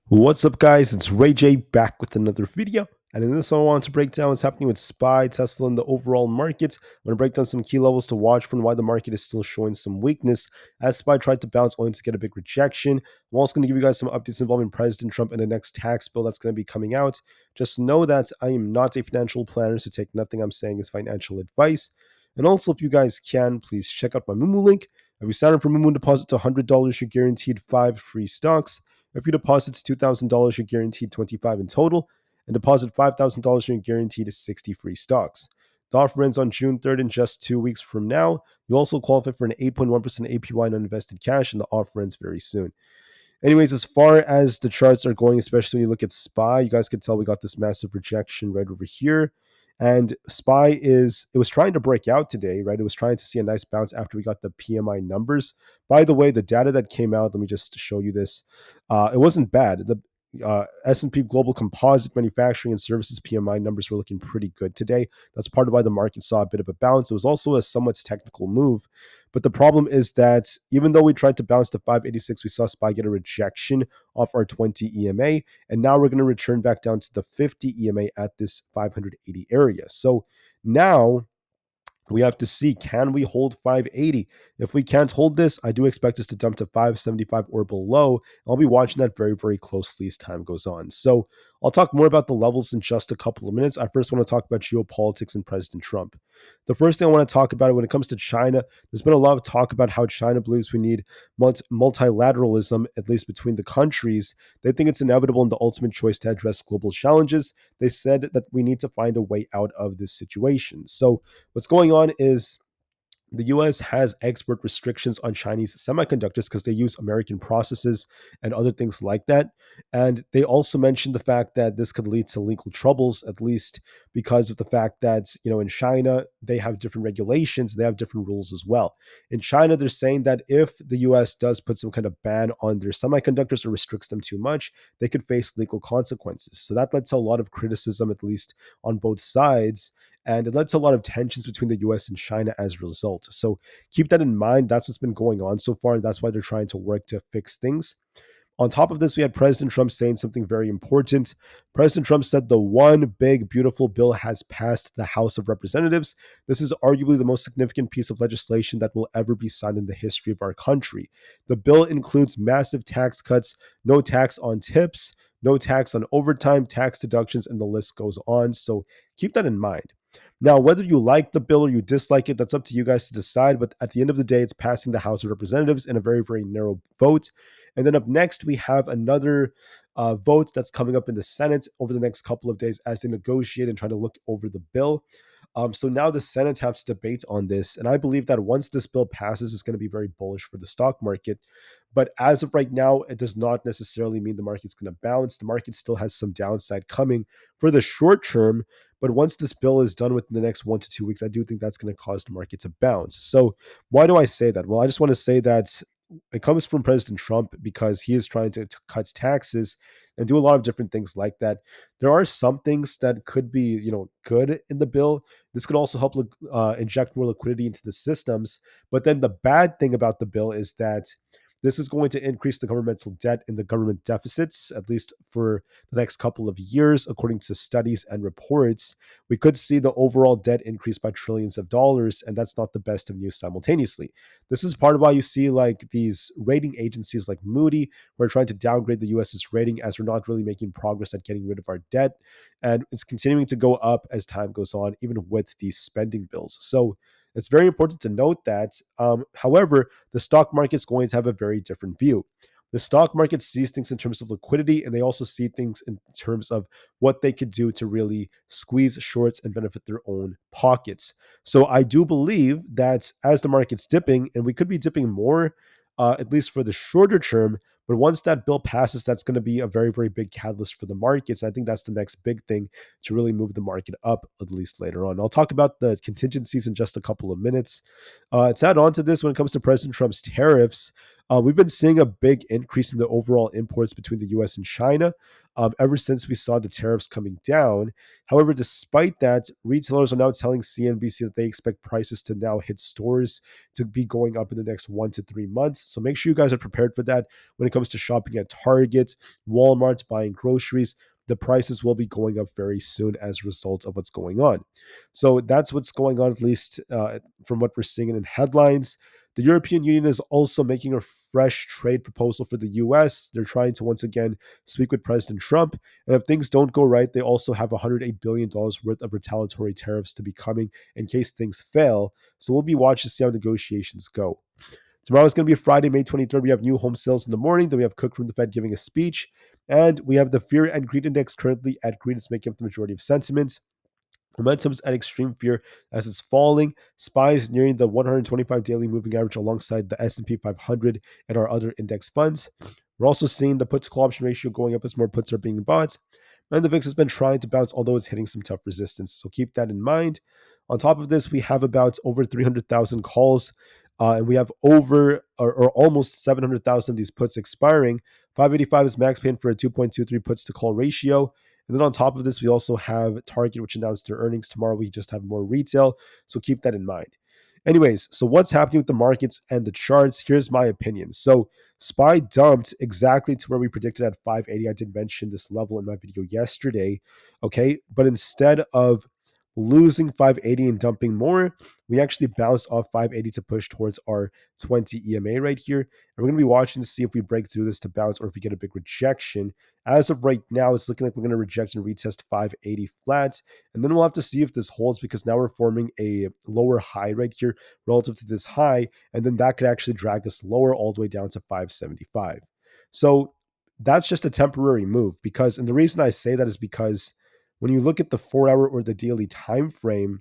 What's up, guys? It's Rey-Jay back with another video. And in this one, I want to break down what's happening with SPY, Tesla, and the overall market. I'm going to break down some key levels to watch for and why the market is still showing some weakness as SPY tried to bounce only to get a big rejection. I'm also going to give you guys some updates involving President Trump and the next tax bill that's going to be coming out. Just know that I am not a financial planner, so take nothing I'm saying as financial advice. And also, if you guys can, please check out my Moomoo link. If you sign up for Moomoo and deposit to $100, you're guaranteed 5 free stocks. If you deposit $2,000, you're guaranteed 25 in total, and deposit $5,000, you're guaranteed 60 free stocks. The offer ends on June 3rd, in just 2 weeks from now. You'll also qualify for an 8.1% APY on invested cash, and the offer ends very soon. Anyways, as far as the charts are going, especially when you look at SPY, you guys can tell we got this massive rejection right over here. And SPY it was trying to break out today, right? It was trying to see a nice bounce after we got the PMI numbers. By the way, the data that came out, let me just show you this. It wasn't bad. The S&P Global Composite Manufacturing and Services PMI numbers were looking pretty good today. That's part of why the market saw a bit of a bounce. It was also a somewhat technical move. But the problem is that even though we tried to bounce to 586, we saw SPY get a rejection off our 20 EMA. And now we're going to return back down to the 50 EMA at this 580 area. So now we have to see, can we hold 580? If we can't hold this, I do expect us to dump to 575 or below. I'll be watching that very, very closely as time goes on. So I'll talk more about the levels in just a couple of minutes. I first want to talk about geopolitics and President Trump. The first thing I want to talk about when it comes to China, there's been a lot of talk about how China believes we need multilateralism, at least between the countries. They think it's inevitable and the ultimate choice to address global challenges. They said that we need to find a way out of this situation. So what's going on is the US has export restrictions on Chinese semiconductors because they use American processes and other things like that. And they also mentioned the fact that this could lead to legal troubles, at least because of the fact that, in China, they have different regulations, they have different rules as well. In China, they're saying that if the US does put some kind of ban on their semiconductors or restricts them too much, they could face legal consequences. So that led to a lot of criticism, at least on both sides. And it led to a lot of tensions between the US and China as a result. So keep that in mind. That's what's been going on so far. And that's why they're trying to work to fix things. On top of this, we had President Trump saying something very important. President Trump said the one big, beautiful bill has passed the House of Representatives. This is arguably the most significant piece of legislation that will ever be signed in the history of our country. The bill includes massive tax cuts, no tax on tips, no tax on overtime, tax deductions, and the list goes on. So keep that in mind. Now, whether you like the bill or you dislike it, that's up to you guys to decide. But at the end of the day, it's passing the House of Representatives in a very, very narrow vote. And then up next, we have another vote that's coming up in the Senate over the next couple of days as they negotiate and try to look over the bill. So now the Senate has to debate on this. And I believe that once this bill passes, it's going to be very bullish for the stock market. But as of right now, it does not necessarily mean the market's going to bounce. The market still has some downside coming for the short term. But once this bill is done within the next 1 to 2 weeks, I do think that's going to cause the market to bounce. So why do I say that? Well, I just want to say that it comes from President Trump because he is trying to cut taxes and do a lot of different things like that. There are some things that could be, good in the bill. This could also help inject more liquidity into the systems. But then the bad thing about the bill is that this is going to increase the governmental debt and the government deficits, at least for the next couple of years, according to studies and reports. We could see the overall debt increase by trillions of dollars, and that's not the best of news simultaneously. This is part of why you see like these rating agencies like Moody, who are trying to downgrade the US's rating as we're not really making progress at getting rid of our debt. And it's continuing to go up as time goes on, even with these spending bills. So it's very important to note that. However, the stock market is going to have a very different view. The stock market sees things in terms of liquidity, and they also see things in terms of what they could do to really squeeze shorts and benefit their own pockets. So I do believe that as the market's dipping, and we could be dipping more, at least for the shorter term, but once that bill passes, that's going to be a very, very big catalyst for the markets. I think that's the next big thing to really move the market up, at least later on. I'll talk about the contingencies in just a couple of minutes. To add on to this, when it comes to President Trump's tariffs, we've been seeing a big increase in the overall imports between the US and China ever since we saw the tariffs coming down. However, despite that, retailers are now telling CNBC that they expect prices to now hit stores to be going up in the next 1 to 3 months. So make sure you guys are prepared for that when it comes comes to shopping at Target, Walmart, buying groceries, the prices will be going up very soon as a result of what's going on. So that's what's going on, at least from what we're seeing in headlines. The European Union is also making a fresh trade proposal for the US. They're trying to once again speak with President Trump. And if things don't go right, they also have $108 billion worth of retaliatory tariffs to be coming in case things fail. So we'll be watching to see how negotiations go. Tomorrow is going to be Friday, May 23rd. We have new home sales in the morning. Then we have Cook from the Fed giving a speech. And we have the Fear and Greed Index currently at green. It's making up the majority of sentiments. Momentum's at extreme fear as it's falling. SPY is nearing the 125 daily moving average alongside the S&P 500 and our other index funds. We're also seeing the put to call option ratio going up as more puts are being bought. And the VIX has been trying to bounce, although it's hitting some tough resistance. So keep that in mind. On top of this, we have about over 300,000 calls, and we have over or almost 700,000 of these puts expiring. 585 is max paying for a 2.23 puts to call ratio. And then on top of this, we also have Target, which announced their earnings tomorrow. We just have more retail. So keep that in mind. Anyways, so what's happening with the markets and the charts? Here's my opinion. So SPY dumped exactly to where we predicted at 580. I did mention this level in my video yesterday. Okay. But instead of losing 580 and dumping more, we actually bounced off 580 to push towards our 20 EMA right here. And we're going to be watching to see if we break through this to bounce or if we get a big rejection. As of right now, it's looking like we're going to reject and retest 580 flat. And then we'll have to see if this holds because now we're forming a lower high right here relative to this high. And then that could actually drag us lower all the way down to 575. So that's just a temporary move because, and the reason I say that is because when you look at the 4 hour or the daily time frame,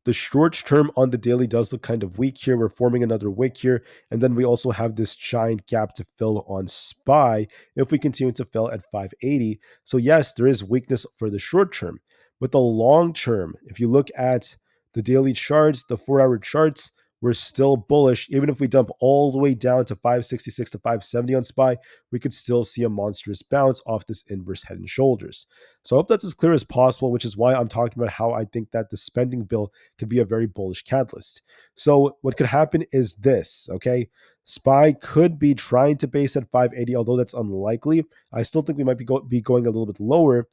the short term on the daily does look kind of weak here. We're forming another wick here. And then we also have this giant gap to fill on SPY if we continue to fill at 580. So yes, there is weakness for the short term. But the long term, if you look at the daily charts, the 4 hour charts, we're still bullish. Even if we dump all the way down to 566 to 570 on SPY, we could still see a monstrous bounce off this inverse head and shoulders. So I hope that's as clear as possible, which is why I'm talking about how I think that the spending bill could be a very bullish catalyst. So what could happen is this, okay? SPY could be trying to base at 580, although that's unlikely. I still think we might be going a little bit lower,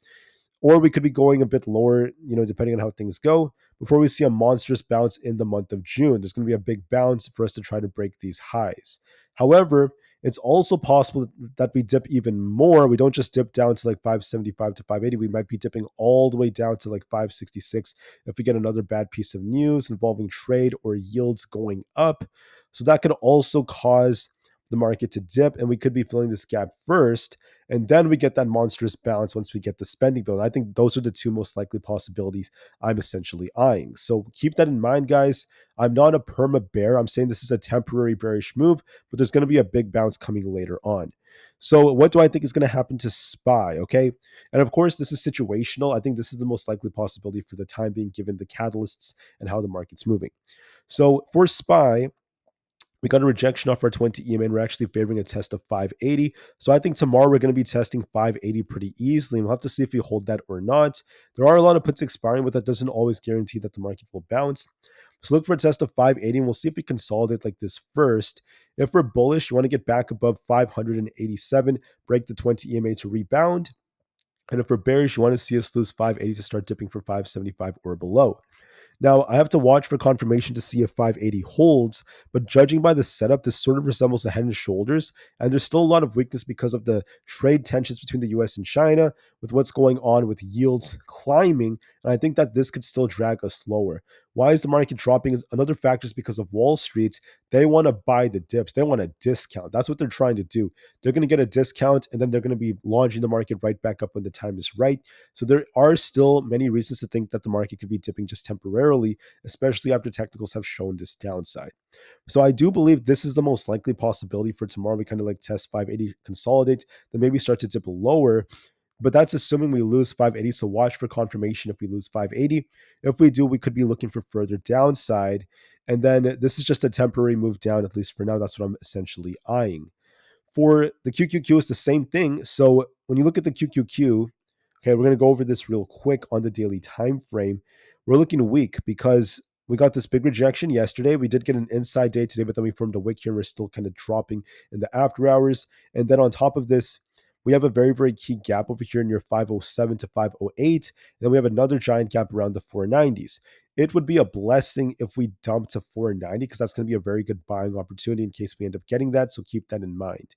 or we could be going a bit lower, depending on how things go, before we see a monstrous bounce in the month of June. There's going to be a big bounce for us to try to break these highs. However, it's also possible that we dip even more. We don't just dip down to like 575 to 580. We might be dipping all the way down to like 566 if we get another bad piece of news involving trade or yields going up. So that could also cause the market to dip, and we could be filling this gap first, and then we get that monstrous bounce once we get the spending bill. And I think those are the two most likely possibilities I'm essentially eyeing. So keep that in mind, guys. I'm not a perma bear. I'm saying this is a temporary bearish move, but there's going to be a big bounce coming later on. So what do I think is going to happen to SPY? Okay. And of course, this is situational. I think this is the most likely possibility for the time being, given the catalysts and how the market's moving. So for SPY, we got a rejection off our 20 EMA, and we're actually favoring a test of 580. So I think tomorrow we're going to be testing 580 pretty easily. We'll have to see if we hold that or not. There are a lot of puts expiring, but that doesn't always guarantee that the market will bounce. So look for a test of 580, and we'll see if we consolidate like this first. If we're bullish, you want to get back above 587, break the 20 EMA to rebound. And if we're bearish, you want to see us lose 580 to start dipping for 575 or below. Now, I have to watch for confirmation to see if 580 holds, but judging by the setup, this sort of resembles the head and shoulders, and there's still a lot of weakness because of the trade tensions between the US and China, with what's going on with yields climbing, and I think that this could still drag us lower. Why is the market dropping? Another factor is because of Wall Street. They want to buy the dips. They want a discount. That's what they're trying to do. They're going to get a discount, and then they're going to be launching the market right back up when the time is right. So there are still many reasons to think that the market could be dipping just temporarily, especially after technicals have shown this downside. So I do believe this is the most likely possibility for tomorrow. We kind of like test 580, consolidate, then maybe start to dip lower. But that's assuming we lose 580. So watch for confirmation if we lose 580. If we do, we could be looking for further downside. And then this is just a temporary move down, at least for now. That's what I'm essentially eyeing. For the QQQ, it's the same thing. So when you look at the QQQ, okay, we're going to go over this real quick on the daily time frame. We're looking weak because we got this big rejection yesterday. We did get an inside day today, but then we formed a wick here and we're still kind of dropping in the after hours. And then on top of this, we have a very, very key gap over here near 507 to 508. And then we have another giant gap around the 490s. It would be a blessing if we dump to 490 because that's going to be a very good buying opportunity in case we end up getting that. So keep that in mind.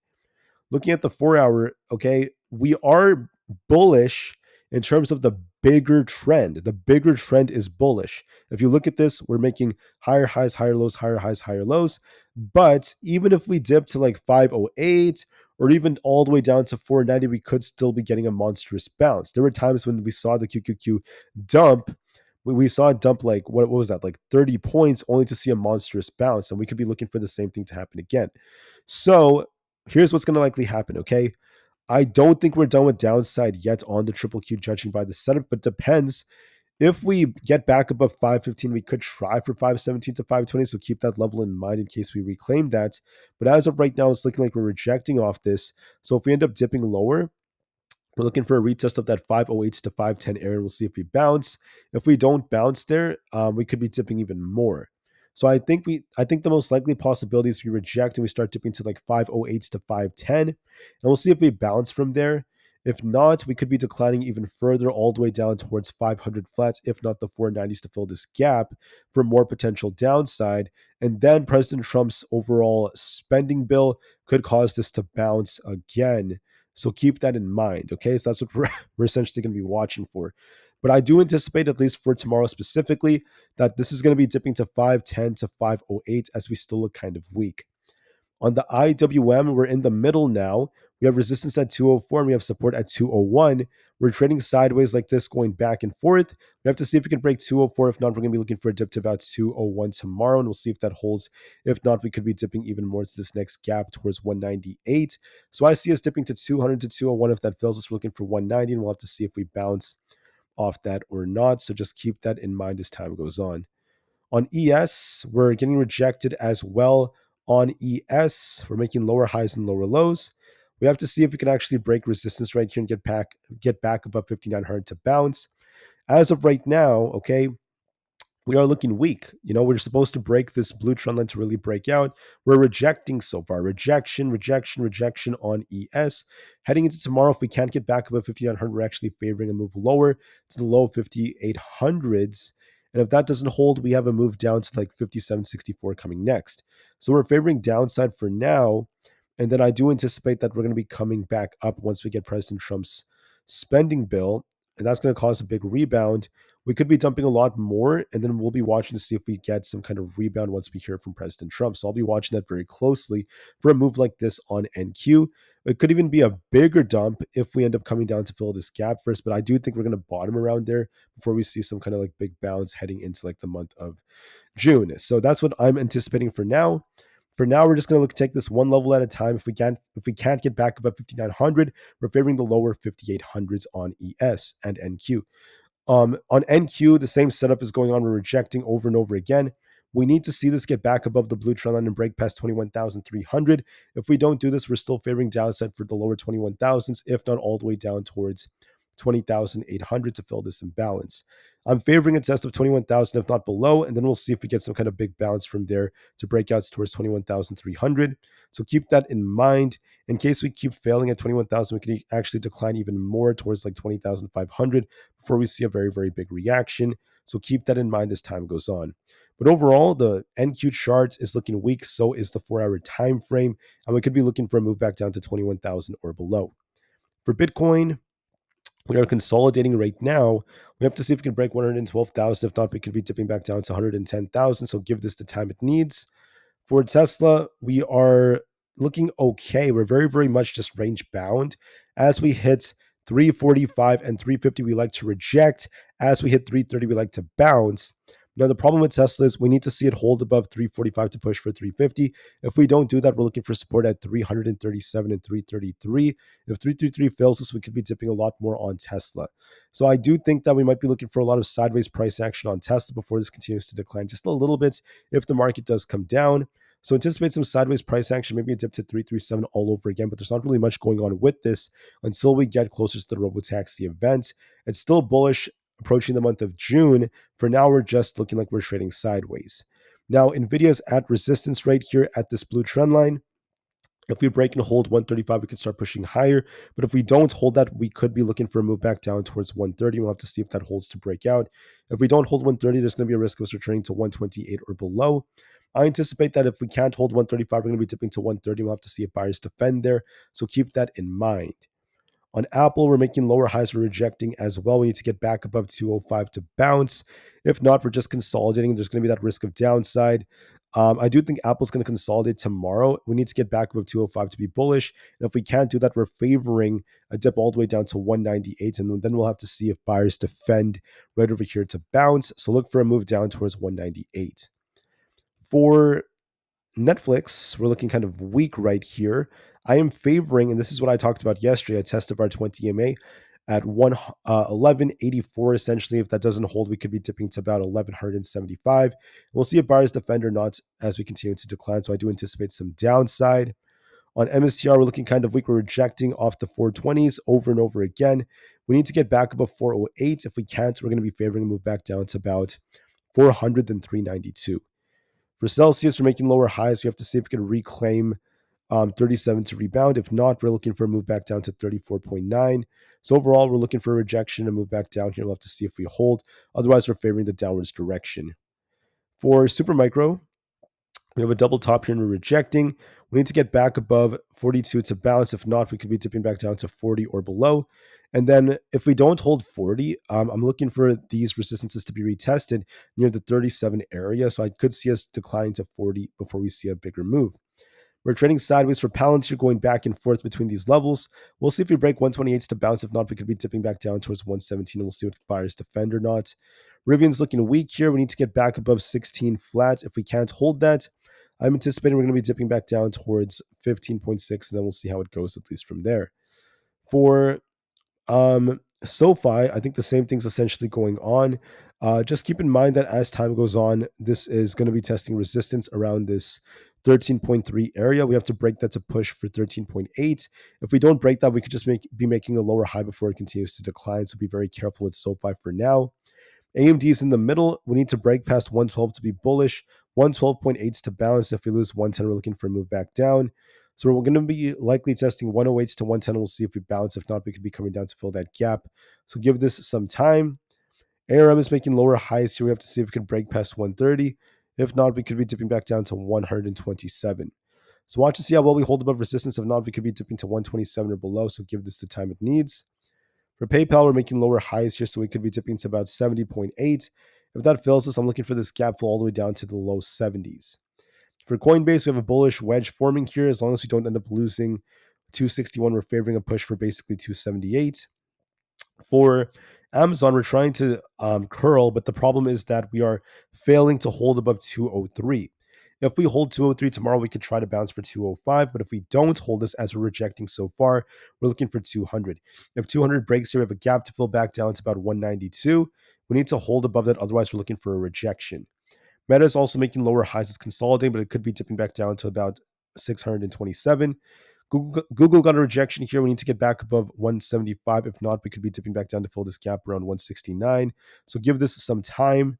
Looking at the 4 hour, okay, we are bullish in terms of the bigger trend. The bigger trend is bullish. If you look at this, we're making higher highs, higher lows, higher highs, higher lows. But even if we dip to like 508 or even all the way down to 490, we could still be getting a monstrous bounce. There were times when we saw the QQQ dump. We saw it dump like, what was that, like 30 points only to see a monstrous bounce. And we could be looking for the same thing to happen again. So here's what's going to likely happen, okay? I don't think we're done with downside yet on the triple Q, judging by the setup, but depends. If we get back above 515, we could try for 517 to 520, so keep that level in mind in case we reclaim that. But as of right now, it's looking like we're rejecting off this. So if we end up dipping lower, we're looking for a retest of that 508 to 510 area. We'll see if we bounce. If we don't bounce there, we could be dipping even more. So I think the most likely possibility is we reject and we start dipping to like 508 to 510, and we'll see if we bounce from there. If not, we could be declining even further all the way down towards 500 flats, if not the 490s, to fill this gap for more potential downside. And then President Trump's overall spending bill could cause this to bounce again. So keep that in mind, okay? So that's what we're essentially going to be watching for. But I do anticipate, at least for tomorrow specifically, that this is going to be dipping to 510 to 508 as we still look kind of weak. On the IWM, we're in the middle now. We have resistance at 204 and we have support at 201. We're trading sideways like this, going back and forth. We have to see if we can break 204. If not, we're going to be looking for a dip to about 201 tomorrow, and we'll see if that holds. If not, we could be dipping even more to this next gap towards 198. So I see us dipping to 200 to 201. If that fails us, we're looking for 190, and we'll have to see if we bounce off that or not. So just keep that in mind as time goes on. On ES, we're getting rejected as well. On ES, we're making lower highs and lower lows. We have to see if we can actually break resistance right here and get back above 5,900 to bounce. As of right now, okay, we are looking weak. You know, we're supposed to break this blue trend line to really break out. We're rejecting so far. Rejection, rejection, rejection on ES. Heading into tomorrow, if we can't get back above 5,900, we're actually favoring a move lower to the low 5,800s. And if that doesn't hold, we have a move down to like 57.64 coming next. So we're favoring downside for now. And then I do anticipate that we're going to be coming back up once we get President Trump's spending bill. And that's going to cause a big rebound. We could be dumping a lot more, and then we'll be watching to see if we get some kind of rebound once we hear from President Trump. So I'll be watching that very closely for a move like this on NQ. It could even be a bigger dump if we end up coming down to fill this gap first, but I do think we're going to bottom around there before we see some kind of like big bounce heading into like the month of June. So that's what I'm anticipating for now. For now, we're just going to take this one level at a time. If we can't get back above 5,900, we're favoring the lower 5,800s on ES and NQ. On NQ, the same setup is going on. We're rejecting over and over again. We need to see this get back above the blue trend line and break past 21,300. If we don't do this, we're still favoring downside for the lower 21,000s, if not all the way down towards 20,800 to fill this imbalance. I'm favoring a test of 21,000, if not below, and then we'll see if we get some kind of big bounce from there to break out towards 21,300. So keep that in mind. In case we keep failing at 21,000, we can actually decline even more towards like 20,500 before we see a very, very big reaction. So keep that in mind as time goes on. But overall, the NQ chart is looking weak. So is the 4-hour time frame, and we could be looking for a move back down to 21,000 or below. For Bitcoin, we are consolidating right now. We have to see if we can break 112,000. If not, we could be dipping back down to 110,000. So give this the time it needs. For Tesla, we are looking okay. We're very, very much just range bound. As we hit 345 and 350, we like to reject. As we hit 330, we like to bounce. Now, the problem with Tesla is we need to see it hold above 345 to push for 350. If we don't do that, we're looking for support at 337 and 333. If 333 fails us, we could be dipping a lot more on Tesla. So I do think that we might be looking for a lot of sideways price action on Tesla before this continues to decline just a little bit if the market does come down. So anticipate some sideways price action, maybe a dip to 337 all over again, but there's not really much going on with this until we get closer to the Robotaxi event. It's still bullish approaching the month of June. For now, we're just looking like we're trading sideways. Now, Nvidia is at resistance right here at this blue trend line. If we break and hold 135, we could start pushing higher. But if we don't hold that, we could be looking for a move back down towards 130. We'll have to see if that holds to break out. If we don't hold 130, there's going to be a risk of us returning to 128 or below. I anticipate that if we can't hold 135, we're going to be dipping to 130. We'll have to see if buyers defend there. So keep that in mind. On Aapl, we're making lower highs, we're rejecting as well. We need to get back above 205 to bounce. If not, we're just consolidating. There's going to be that risk of downside. I do think Apple's going to consolidate tomorrow. We need to get back above 205 to be bullish. And if we can't do that, we're favoring a dip all the way down to 198. And then we'll have to see if buyers defend right over here to bounce. So look for a move down towards 198. For Netflix, we're looking kind of weak right here. I am favoring, and this is what I talked about yesterday, a test of our 20 MA at 1184. Essentially, if that doesn't hold, we could be dipping to about 1175. We'll see if buyers defend or not as we continue to decline. So I do anticipate some downside. On MSTR, we're looking kind of weak. We're rejecting off the 420s over and over again. We need to get back above 408. If we can't, we're going to be favoring a move back down to about 400 and 392. For Celsius, we're making lower highs. We have to see if we can reclaim 37 to rebound. If not, we're looking for a move back down to 34.9. So overall, we're looking for a rejection and move back down here. We'll have to see if we hold. Otherwise, we're favoring the downwards direction. For Supermicro, we have a double top here and we're rejecting. We need to get back above 42 to bounce. If not, we could be dipping back down to 40 or below. And then if we don't hold 40, I'm looking for these resistances to be retested near the 37 area. So I could see us decline to 40 before we see a bigger move. We're trading sideways for Palantir, going back and forth between these levels. We'll see if we break 128s to bounce. If not, we could be dipping back down towards 117, and we'll see what buyers defend or not. Rivian's looking weak here. We need to get back above 16 flat. If we can't hold that, I'm anticipating we're going to be dipping back down towards 15.6, and then we'll see how it goes, at least from there. For SoFi, I think the same thing's essentially going on. Just keep in mind that as time goes on, this is going to be testing resistance around this 13.3 area. We have to break that to push for 13.8. If we don't break that, we could just be making a lower high before it continues to decline. So be very careful with SoFi for now. AMD is in the middle. We need to break past 112 to be bullish, 112.8 to bounce. If we lose 110, we're looking for a move back down. So we're going to be likely testing 108s to 110. We'll see if we bounce. If not, we could be coming down to fill that gap. So give this some time. ARM is making lower highs here. We have to see if we can break past 130. If not, we could be dipping back down to 127. So watch to see how well we hold above resistance. If not, we could be dipping to 127 or below. So give this the time it needs. For PayPal, we're making lower highs here, so we could be dipping to about 70.8. If that fails us, I'm looking for this gap fill all the way down to the low 70s. For Coinbase, we have a bullish wedge forming here. As long as we don't end up losing 261, we're favoring a push for basically 278. For Amazon, we're trying to curl, but the problem is that we are failing to hold above 203. If we hold 203 tomorrow, we could try to bounce for 205. But if we don't hold this, as we're rejecting so far, we're looking for 200. If 200 breaks here, we have a gap to fill back down to about 192. We need to hold above that. Otherwise, we're looking for a rejection. Meta is also making lower highs. It's consolidating, but it could be dipping back down to about 627. Google got a rejection here. We need to get back above 175. If not, we could be dipping back down to fill this gap around 169. So give this some time.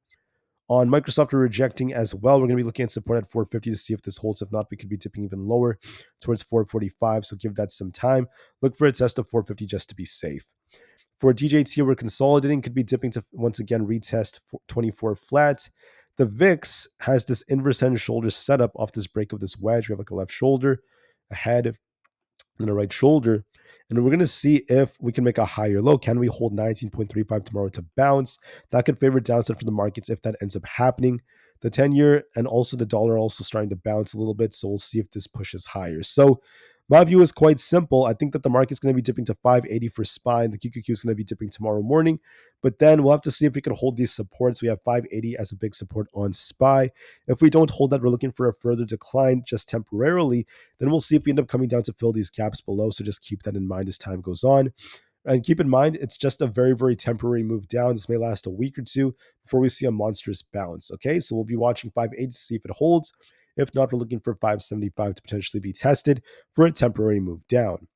On Microsoft, we're rejecting as well. We're going to be looking at support at 450 to see if this holds. If not, we could be dipping even lower towards 445. So give that some time. Look for a test of 450 just to be safe. For DJT, we're consolidating. Could be dipping to, once again, retest 24 flat. The VIX has this inverse head and shoulders set up off this break of this wedge. We have like a left shoulder, a head, and a right shoulder. And we're going to see if we can make a higher low. Can we hold 19.35 tomorrow to bounce? That could favor downside for the markets if that ends up happening. The 10-year and also the dollar are also starting to bounce a little bit. So we'll see if this pushes higher. So my view is quite simple. I think that the market's going to be dipping to 580 for SPY, and the QQQ is going to be dipping tomorrow morning. But then we'll have to see if we can hold these supports. We have 580 as a big support on SPY. If we don't hold that, we're looking for a further decline just temporarily. Then we'll see if we end up coming down to fill these gaps below. So just keep that in mind as time goes on. And keep in mind, it's just a very, very temporary move down. This may last a week or two before we see a monstrous bounce. Okay, so we'll be watching 580 to see if it holds. If not, we're looking for 575 to potentially be tested for a temporary move down.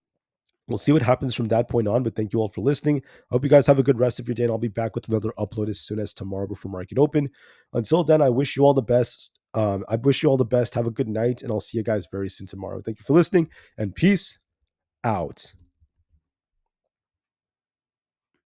We'll see what happens from that point on. But thank you all for listening. I hope you guys have a good rest of your day, and I'll be back with another upload as soon as tomorrow before market open. Until then, I wish you all the best. I wish you all the best. Have a good night, and I'll see you guys very soon tomorrow. Thank you for listening, and peace out.